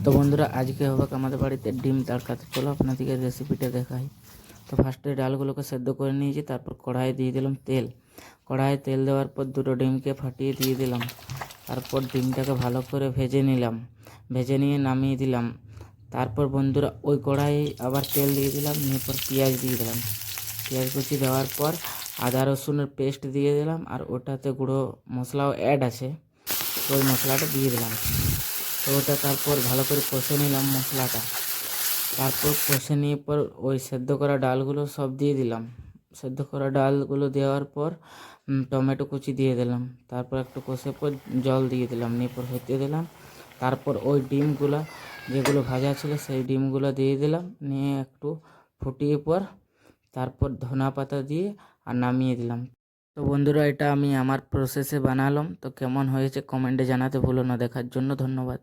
তো বন্ধুরা আজকে হবে আমাদের বাড়িতে ডিম তড়কা। তো চলো আপনাদেরকে রেসিপিটা দেখাই। তো ফার্স্টে ডালগুলোকে সেদ্ধ করে নিয়েছি, তারপর কড়াইয়ে দিয়ে দিলাম তেল। কড়াইয়ে তেল দেওয়ার পর দুটো ডিমকে ফাটিয়ে দিয়ে দিলাম। তারপর ডিমটাকে ভালো করে ভেজে নিলাম, ভেজে নিয়ে নামিয়ে দিলাম। তারপর বন্ধুরা ওই কড়াইয়ে আবার তেল দিয়ে দিলাম, এরপর পেঁয়াজ দিয়ে দিলাম। পেঁয়াজ কুচি দেওয়ার পর আদা রসুনের পেস্ট দিয়ে দিলাম, আর ওটাতে গুঁড়ো মশলাও অ্যাড আছে, তো ওই মশলাটা দিয়ে দিলাম। তো ওটা তারপর ভালো করে কষে নিলাম মশলাটা। তারপর কষে নিয়ে পর ওই সেদ্ধ করা ডালগুলো সব দিয়ে দিলাম। সেদ্ধ করা ডালগুলো দেওয়ার পর টমেটো কুচি দিয়ে দিলাম। তারপর একটু কষে পর জল দিয়ে দিলাম, নিয়ে পর হতে দিলাম। তারপর ওই ডিমগুলো যেগুলো ভাজা ছিল সেই ডিমগুলো দিয়ে দিলাম, নিয়ে একটু ফুটিয়ে পর তারপর ধনা পাতা দিয়ে আর নামিয়ে দিলাম। তো বন্ধুরা এটা আমি আমার প্রসেসে বানালাম। তো কেমন হয়েছে কমেন্টে জানাতে ভুলো না। দেখার জন্য ধন্যবাদ।